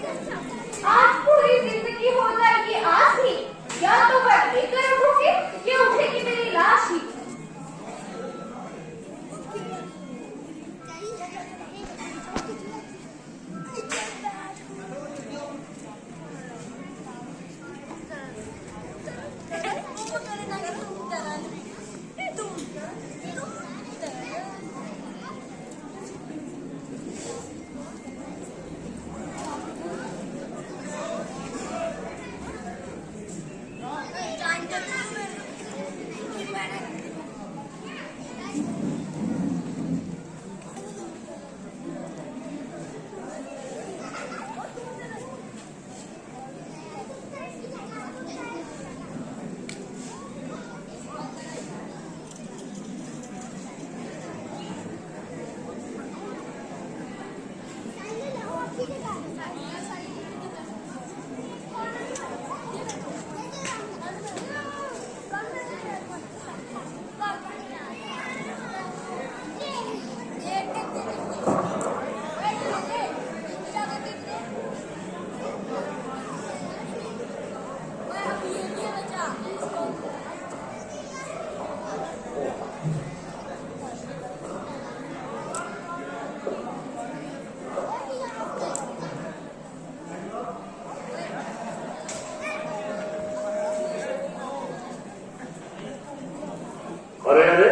आज पूरी जिंदगी हो जाएगी आज ही, या तो मैं लेकर उठूंगी या उठेगी मेरी लाश ही। अरे अरे,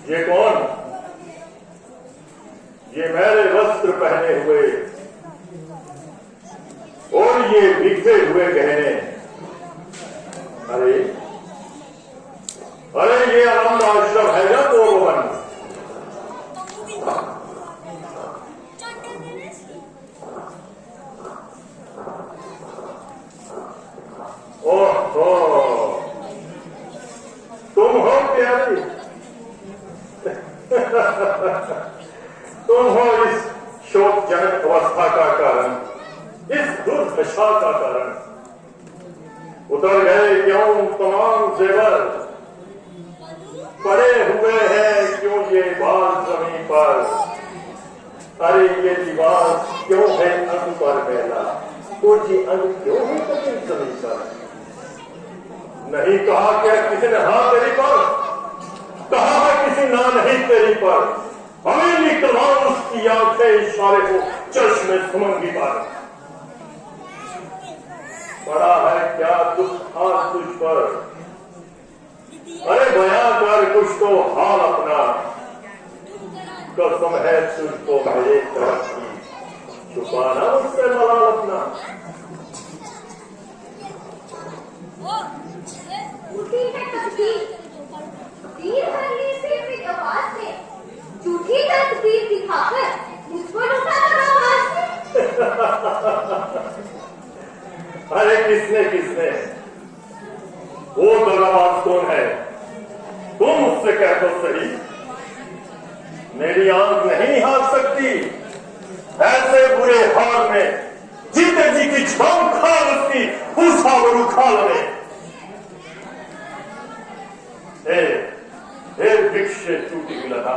ये कौन? ये मेरे वस्त्र पहने हुए और ये बिखरे हुए गहने। अरे अरे, ये आनंद आश्रम है ना तपोवन? ओह, तुम हो प्यारी। तुम हो इस शोकजनक अवस्था का कारण, इस दुर्दशा का कारण। उतर गए क्यों तमाम जेवर? पड़े हुए हैं क्यों ये बाल जमीन पर? अरे ये दीवार क्यों है अंग पर मेला? तो ये अंग क्यों है जमीन पर? नहीं कहा क्या किसी ने हाँ तेरी पर? कहा है किसी ना नहीं तेरी पर? हमें तमाम उसकी आंखें इशारे को चश्मे सुमंगी पर। बड़ा है क्या दुख आज तुझ पर? अरे बयां कर कुछ तो हाल अपना। कसम है तुझको मेरे तरफ की, छुपाना उससे मलाल अपना। उठी है तकदीर, तीर हरने से फिर आवाज से, झूठी तकदीर दिखाकर मुझ पर उठाकर आवाज से। अरे किसने किसने? वो दगाबाज कौन है? तुम मुझसे कह दो सही। मेरी आंख नहीं निहार सकती ऐसे बुरे हाल में, जीते जी की छाम खाल उसकी भूसावरू खाल में। वृक्ष से टूटी हुई लता,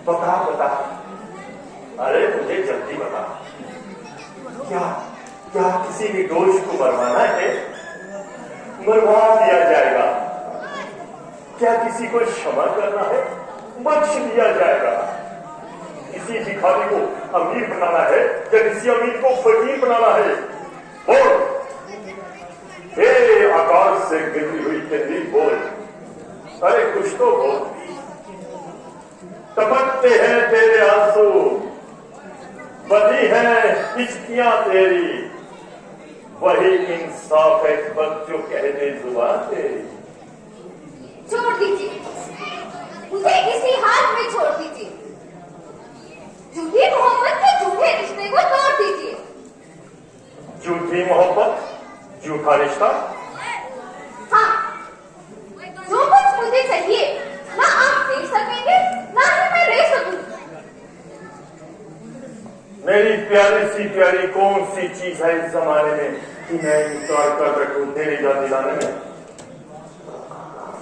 बता बता, अरे मुझे जल्दी बता, क्या क्या किसी भी दोष को मरवाना है? मरवा दिया जाएगा। क्या किसी को क्षमा करना है? बख्श दिया जाएगा। किसी भिखारी को अमीर बनाना है या किसी अमीर को फकीर बनाना है? और हे आकाश से गिरती हुई तेरी बोल, अरे कुछ तो बोल। टपकते हैं तेरे आंसू, बधी है हिचकियां तेरी, वही इंसाफ है जो कह दे जुबान तेरी। छोड़ दीजिए मुझे, इसी हाल में छोड़ दीजिए। झूठी मोहब्बत के झूठे रिश्ते को तोड़ दीजिए। झूठी मोहब्बत, झूठा रिश्ता? हाँ, जो कुछ मुझे चाहिए ना आप दे सकेंगे ना ही मैं ले सकूंगी। मेरी प्यारी सी प्यारी कौन सी चीज है इस जमाने में कि मैं इंतजार कर रखूं तेरी जान दिलाने में?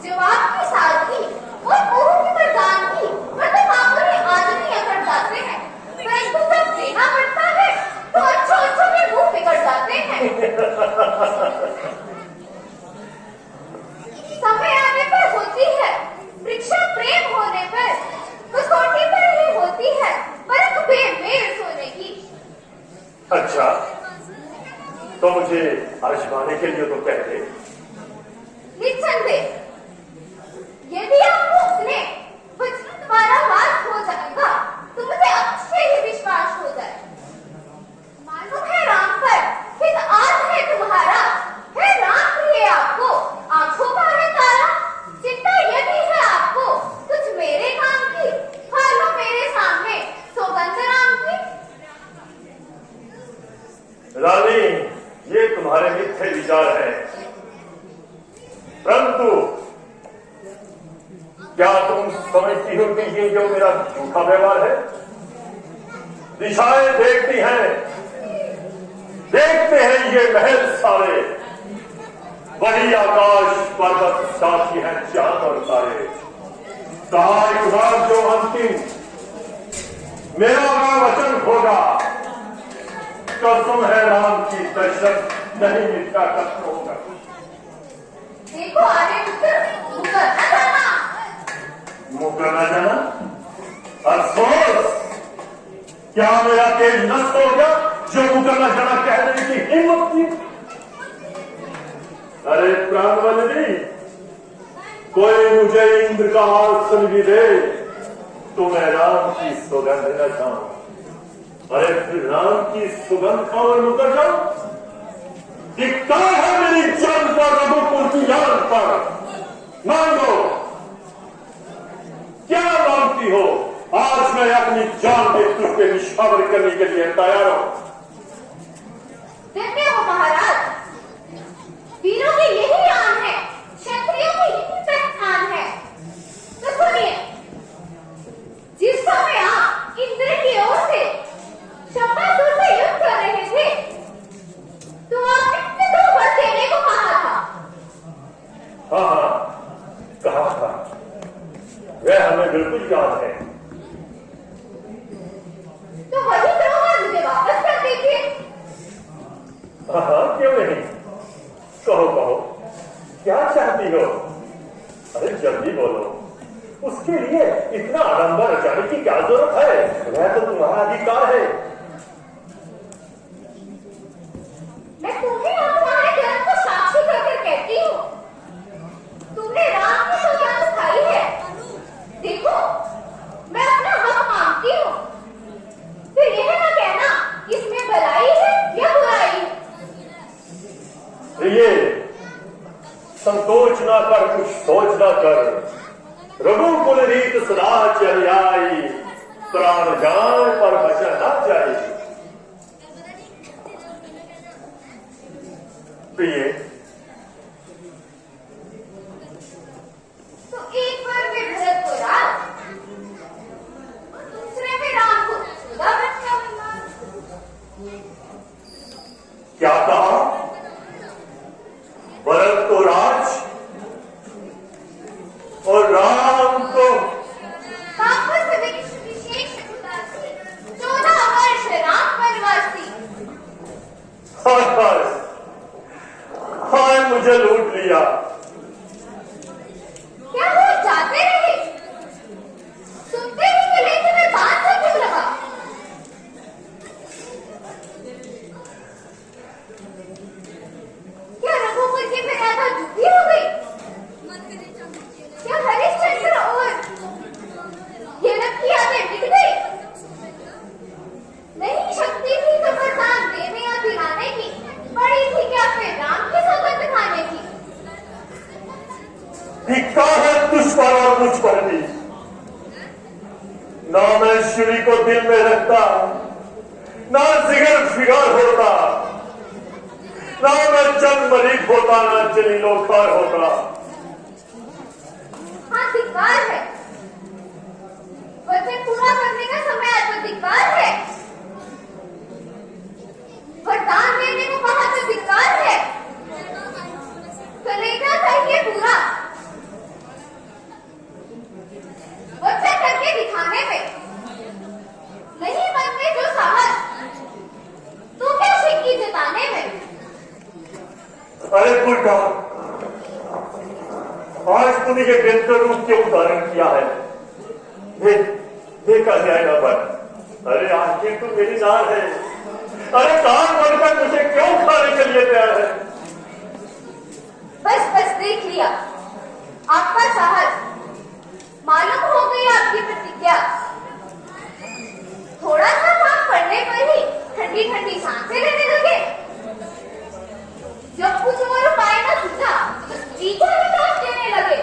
जवाब की सादगी और मोह की मर्दानगी, मतलब आप आदमी अकड़ जाते हैं, परंतु जब देना पड़ता है अच्छा, तो मुझे आजमाने के लिए तो कहते। निस्संदेह, यदि आपको अपने पारावार हो जाएगा तो मुझे अवश्य ही विश्वास हो जाए। मालूम है राम पर हित आज है तुम्हारा, है राम प्रिय आपको, आंखों का है तारा। चिंता यदि है आपको कुछ मेरे काम की, खा लो मेरे सामने सौगंध राम की। रानी, ये तुम्हारे मिथ्ये विचार हैं, परंतु क्या तुम समझती हो कि ये जो मेरा झूठा व्यवहार है? दिशाएं देखती हैं, देखते हैं ये महल सारे, वही आकाश पर्वत साक्षी हैं चांद और तारे। कहा एक बार जो अंतिम मेरा वचन होगा, कसम है राम की दशरथ नहीं मिथ्या कथन होगा। देखो आगे मुकर न जाना, मुकर न जाना। अफसोस, क्या मेरा तेज नष्ट हो गया जो मुकर न जाना कहने की हिम्मत थी? अरे प्राणवल्लभी, कोई मुझे इंद्र का आसन भी दे तो मैं राम की सौगंध न खाऊं। अरे फिर राम की सुगंध खाओ और मुकर जाओ? धिक्कार है मेरी जान पर, रघुकुल की जान पर। मांगो, क्या मांगती हो? आज मैं अपनी जान पे तुझ पे निशावर करने के लिए तैयार हूं। धन्य हो महाराज, वीरों की यही आन है, क्षत्रियों की यही पहचान है। तो सुनिए, जिस समय आप इंद्र की ओर से शंबासुर से युद्ध कर रहे थे तो आपने 2 वर देने को कहा था। हाँ, कहा था, वह हमें बिल्कुल याद है। तो वही 2 वर मुझे वापस कर दीजिए। हाँ, क्यों नहीं, कहो कहो, क्या चाहती हो? अरे जल्दी बोलो, उसके लिए इतना आडंबर रचाने की क्या जरूरत है? वह तो तुम्हारा अधिकार है। मैं तुम्हें और तुम्हारे जन्म को साक्षी करके कहती हूँ, तुमने राम की सौगंध खाई है। देखो, मैं अपना हक मांगती हूँ, फिर यह न कहना इसमें भलाई है या बुराई है। ये संकोच ना कर, कुछ सोच ना कर। रघुकुल रीत सदा चल आई, प्राण जान पर बचन ना जाए। प्रिय, तो एक बार में भरत को राम, दूसरे में राम को चौदह बच्चा मिला। क्या कहा? भरत को राज और राम को काकुत्स्थ विशेष उदासी, 14 वर्ष राम वनवासी। हाय हाय हाय, मुझे लूट लिया। क्या वो जाते रहे? सुनते ही गले में बात से क्यों लगा? क्या रघुकुल की मर्यादा झुकी हो गई? क्या हरिश्चंद्र और जनक की यादें मिट गई? नहीं शक्ति थी तो वरदान देने या दिलाने की, बड़ी थी क्या फिर राम की सौगंध खाने की? धिक्कार है तुझ पर और मुझ पर भी। ना मैं श्री को दिल में रखता, ना जिगर फिगार होता, ना मैं चंद मलिक होता, ना चली लोखार होता। हाँ, धिक्कार है। वचन पूरा करने का समय आज तो धिक्कार है। वरदान देने को कहा तो धिक्कार है। कलेजा चाहिए पूरा, वचन करके दिखाने में नहीं बनते जो साहस, तू क्या शिक्की जताने में। अरे बुढ़ा, आज तूने ये बेहतर रूप क्यों धारण किया है? देखा न्याय न बन। अरे आखिर तू मेरी नार है, अरे कान बनकर मुझे क्यों खाने के लिए तैयार है? बस बस देख लिया आपका साहस, मालूम हो गई आपकी प्रतिज्ञा। थोड़ा सा काम पड़ने पर ही ठंडी ठंडी सांसें लेने लगे। जब कुछ और उपाय न सूझा तो सीधा ही काम देने लगे।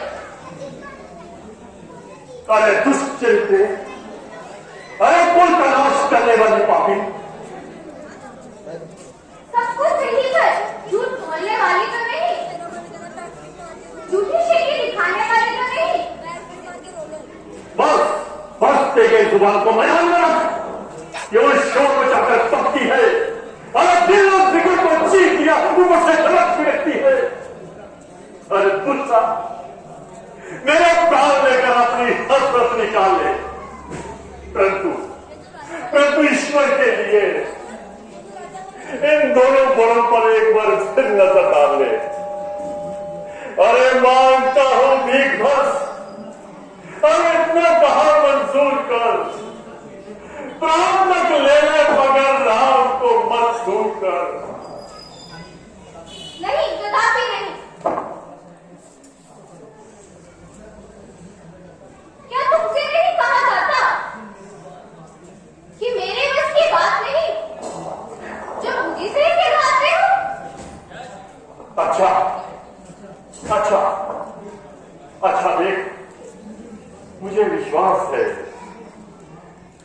अरे दुष्चरित्र, अरे कुल का नाश करने वाली पापी, सब कुछ सही कर झूठ बोलने वाली तो नहीं, झूठी शेखी दिखाने वाली तो नहीं। बस बस तेरे जुबान को मयान में रख। केवल शोर मचाकर पकती है और दिल और जिगर को चीर दिया ऊपर से गलत फिरकती है। अरे गुस्सा मेरे प्राण लेकर अपनी हसरत निकाल ले, परंतु ईश्वर के लिए इन दोनों गुणों पर एक बार फिर नजर डाल ले। अरे मांगता हूं भीख बस, अरे इतना कहा मंजूर कर, प्राण तक ले ले मगर राम को मत दूर कर। नहीं, कदापि नहीं। क्या तुमसे नहीं कहा जाता कि मेरे बस की बात नहीं, जो बुद्धि से कहलाते हो? अच्छा अच्छा अच्छा, देख, मुझे विश्वास है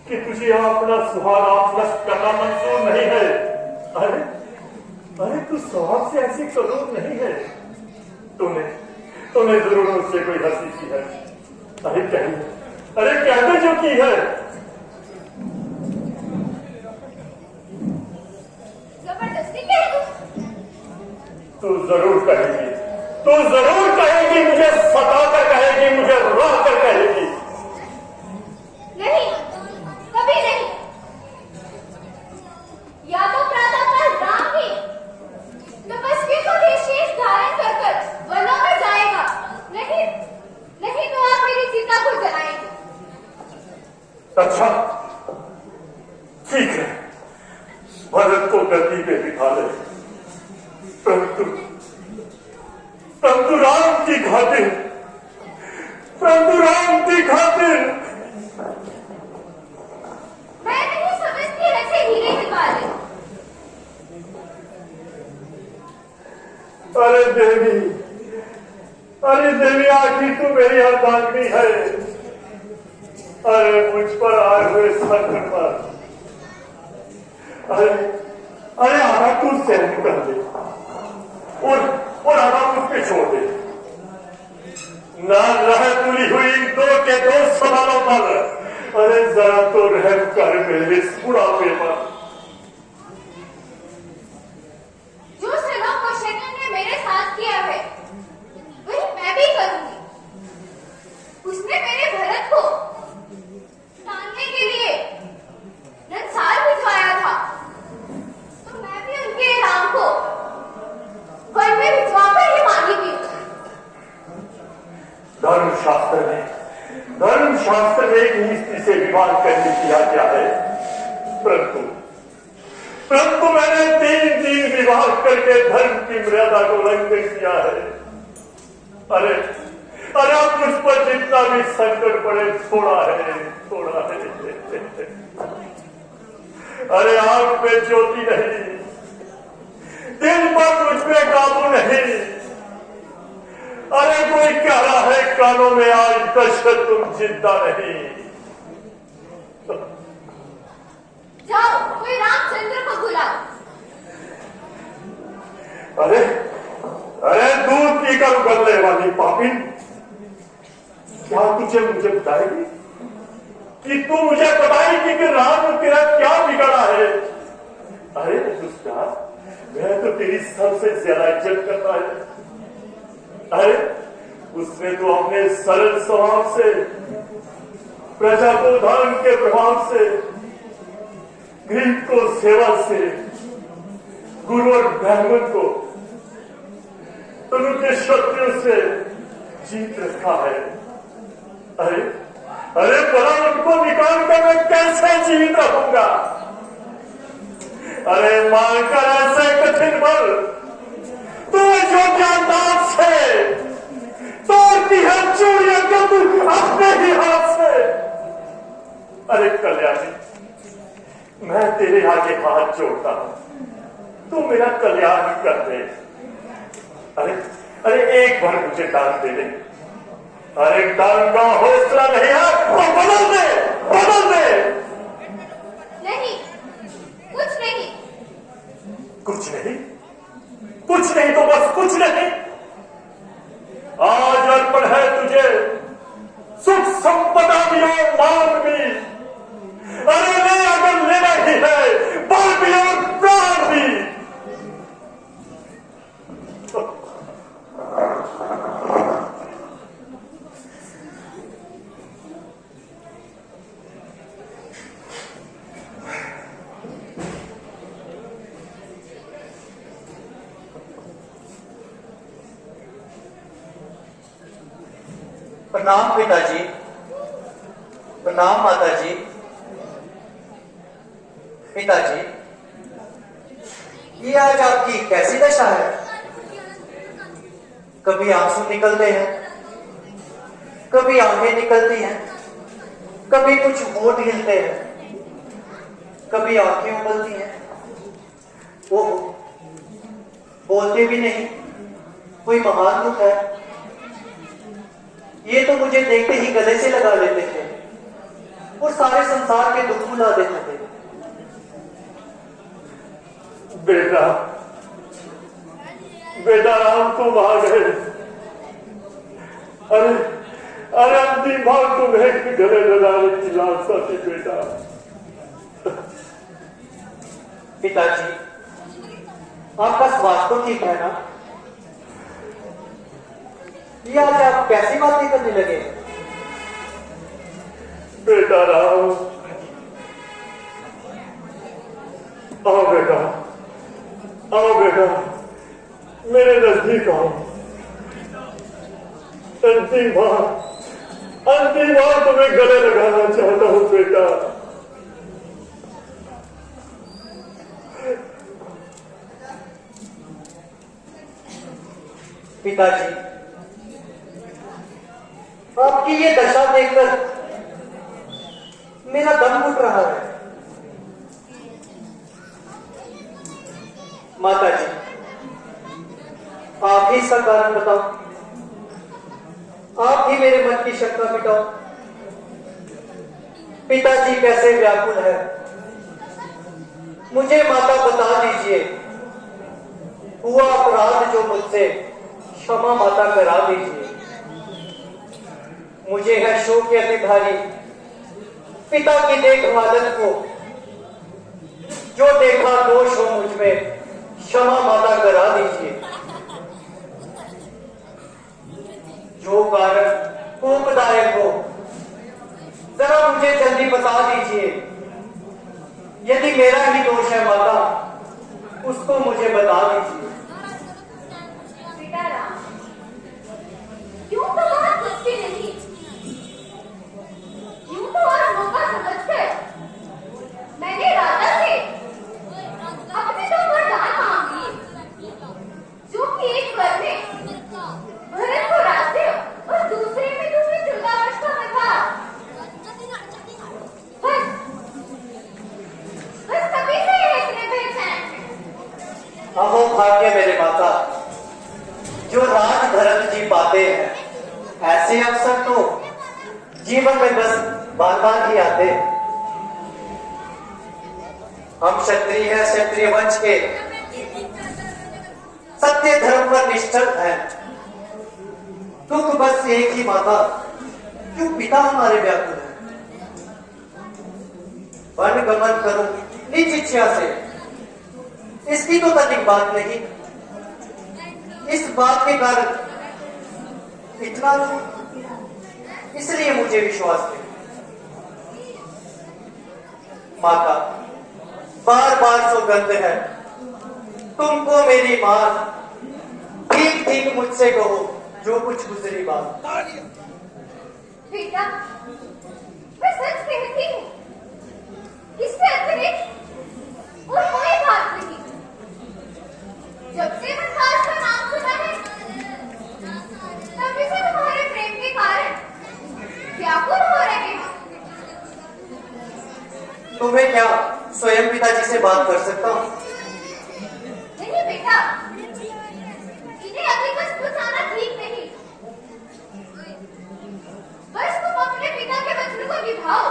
कि तुझे अपना सुहाना नष्ट करना मंजूर नहीं है। अरे अरे तू स्वभाव से ऐसी करूर नहीं है। तूने जरूर मुझसे कोई हंसी की है। अरे कहते जो की है। जबरदस्ती कह दूं? तू जरूर कहेगी, मुझे सताकर कहेगी, मुझे रोकर कहेगी। नहीं, कभी नहीं। या तो प्रातःकाल राम ही तपस्वी को विशेष धारण कर वनों में जाएगा, नहीं तो आप मेरी चिता को जलाएंगे। अच्छा ठीक है, भरत को गद्दी पे बिठा ले, परंतु राम की खातिर, मैं नहीं समझती ऐसे हीरे की बातें। अरे देवी आखिर तू मेरी अर्धांगिनी है। अरे मुझ पर आए हुए संकट पर अरे आधा तू सहन कर दे और आधा मुझ पे छोड़ दे। ना रह तुली हुई दो के दो सवालों पर, अरे जरा तो रहम कर मेरे इस बुढ़ापे पर। जो सलों को शैतान ने मेरे साथ किया है वही मैं भी करूंगी। उसने मेरे भरत को तानने के लिए नंसार भिजवाया था, तो मैं भी उनके राम को वन में भिजवाकर ही मांगी थी। धर्मशास्त्र में एक स्त्री से विवाह करने की आज्ञा है, परंतु मैंने 3 दिन विवाह करके धर्म की मर्यादा को उल्लंघन किया है। अरे अब मुझ पर जितना भी संकट पड़े थोड़ा है। अरे आंख पे ज्योति नहीं, दिल पर मुझ पे काबू नहीं। अरे कोई कह रहा है कानों में आज दशरथ तुम जिंदा नहीं। जाओ कोई रामचंद्र को बुलाओ। अरे दूध पीकर उगलने वाली पापी, क्या तुझे मुझे बताएगी कि तू मुझे बताएगी कि राम तेरा क्या बिगड़ा है? अरे दुष्टा, मैं तो तेरी सबसे ज्यादा इज्जत करता है। अरे उसने तो अपने सरल स्वभाव से, प्रजा को धर्म के प्रभाव से, गृह को सेवा से, गुरु और ब्राह्मण को उनके शत्रुओं से जीत रखा है। अरे भला उनको निकाल कर मैं कैसे जीवित रहूंगा? अरे मानकर ऐसे कठिन बल तू जो ज्ञानदान से तोड़ती है चूड़ियां को तू अपने ही हाथ से। अरे कल्याणी, मैं तेरे आगे हाथ जोड़ता हूं, तू मेरा कल्याण कर दे। अरे अरे एक बार मुझे दान दे दे। अरे दान का हौसला नहीं है तो बदल दे, बदल दे। नहीं, कुछ नहीं। कुछ नहीं? कुछ नहीं तो बस कुछ नहीं। आज अर्पण है तुझे सुख संपदा भी और मान भी। अरे ले, अगर लेना ही है बल भी और प्राण भी। प्रणाम पिताजी, प्रणाम माताजी। पिताजी, ये आज आपकी कैसी दशा है? कभी आंसू निकलते हैं, कभी आंखें निकलती हैं, कभी कुछ होंठ हिलते हैं, कभी आंखें उबलती हैं। वो बोलते भी नहीं, कोई महान दुख है। ये तो मुझे देखते ही गले से लगा लेते थे और सारे संसार के दुख भुला देते थे। बेटा, बेटा राम तुम आ गए। अरे अरे अंतिम बार तुम्हें गले लगाने की लालसा थी बेटा। पिताजी, आपका स्वास्थ्य तो ठीक है ना? ये आज आप कैसी बातें करने लगे? बेटा राम, आओ बेटा, आओ बेटा, मेरे नजदीक आओ। अंतिम बार तुम्हें गले लगाना चाहता हूं बेटा। पिताजी, आपकी ये दशा देखकर मेरा दम घुट रहा है। माताजी, आप ही इसका कारण बताओ, आप ही मेरे मन की शंका मिटाओ। पिताजी कैसे व्याकुल है, मुझे माता बता दीजिए। हुआ अपराध जो मुझसे क्षमा माता करा दीजिए। मुझे है शोक अति भारी पिता की देख हालत को, जो देखा दोष हो मुझ में क्षमा माता करा दीजिए। जो कारण कोपदायक हो जरा मुझे जल्दी बता दीजिए। यदि मेरा ही दोष है माता, उसको मुझे बता दीजिए। बेटा राम, यूं तो बात कुछ भी नहीं। यूं तो और मौका समझकर मैंने राजा से अपने तो वरदान मांग लिए, जो कि एक वर में भरत को राज्य और दूसरे में तुम्हें 14 वर्ष का वनवास। बस तभी से है इतने बेचैन। अहो भाग्य मेरे माता, जो राज धर्म जी पाते हैं, ऐसे अवसर तो जीवन में बस बार बार ही आते हैं। हम क्षत्रिय हैं, क्षत्रिय वंश के, सत्य धर्म पर निष्ठल हैं। दुख बस एक ही माता, क्यों पिता हमारे व्याकुल है। वन गमन करूं निज इच्छा से, इसकी तो तनिक बात नहीं। इस बात के कारण इतना दुख, इसलिए मुझे विश्वास नहीं। माता, बार बार सौगंध है, तुमको मेरी मां, ठीक ठीक मुझसे कहो जो कुछ गुजरी बात। बेटा, मैं सच कहती हूँ, इससे अतिरिक्त और कोई बात से बात कर सकता हूँ? नहीं बेटा, इन्हें अभी बस कुछ आना ठीक नहीं। बस तुम अपने पिता के वचन को निभाओ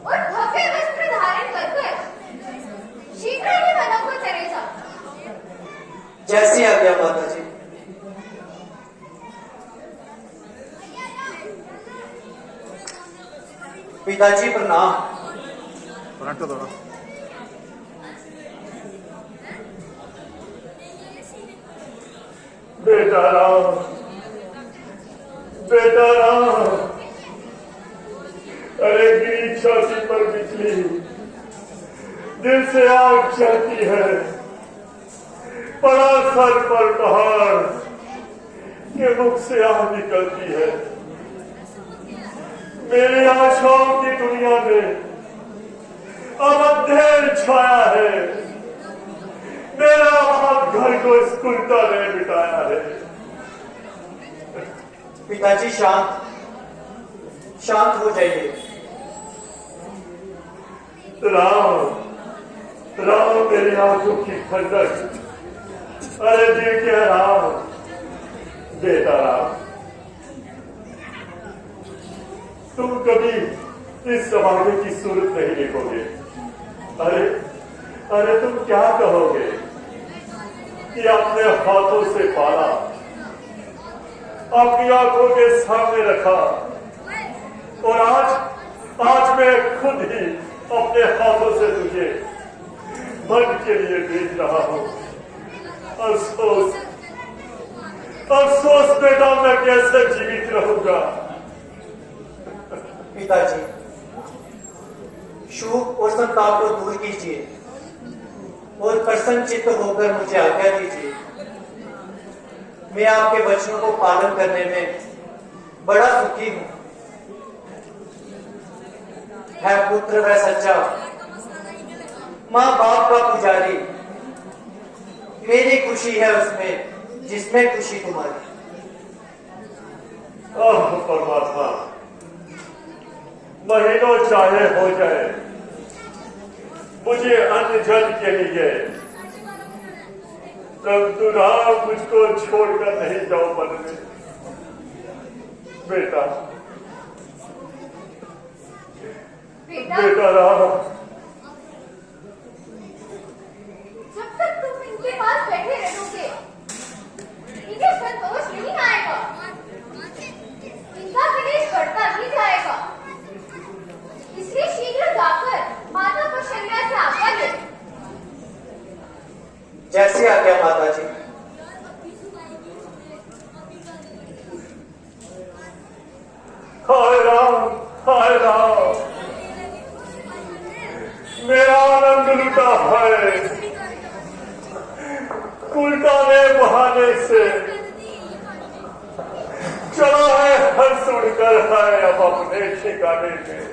और भव्य वस्त्र धारण कर शीघ्र ही वनों को चले जाओ। जैसी आज्ञा माता जी। पिताजी प्रणाम। बेटा राम, बेटा राम, अरे गिरी छाती पर बिजली, दिल से आग चलती है, पड़ा सर पर पहाड़ के मुख से आग निकलती है। मेरी आशाओं की दुनिया में अब अंधेर छाया है। मेरा हाथ घर को इस कुंटा ने बिताया है। पिताजी शांत शांत हो जाइए। राम, राम मेरी आंखों की ठंडक, अरे दिल के राम, बेटा राम, तुम कभी इस जमाने की सूरत नहीं देखोगे। अरे अरे तुम क्या कहोगे कि अपने हाथों से पाला, अपनी आंखों के सामने रखा, और आज मैं खुद ही अपने हाथों से तुझे मन के लिए भेज रहा हूं। अफसोस, अफसोस बेटा, मैं कैसे जीवित रहूंगा। पिताजी, शोक और संताप को दूर कीजिए और प्रसन्न चित्त होकर मुझे आज्ञा दीजिए। मैं आपके वचनों को पालन करने में बड़ा सुखी हूं। है पुत्र व सच्चा, माँ बाप का पुजारी, मेरी खुशी है उसमें जिसमें खुशी तुम्हारी। परमात्मा, महीनों चाहे हो जाए, मुझे अन्न जल के लिए, तब तू राम मुझको छोड़कर नहीं जाओ मन में। बेटा, बेटा राम, जब तक तुम इनके पास बैठे रहोगे, इन्हें संतोष नहीं आएगा। इनका क्लेश बढ़ता ही जाएगा। इसलिए शीघ्र जाकर माता कौशल्या से आज्ञा ले। जैसी आज्ञा माता जी। हाय राम, हाय राम, मेरा आनंद लुटा है उल्टाने बहाने से। चला है हंस उड़कर है अब अपने ठिकाने में।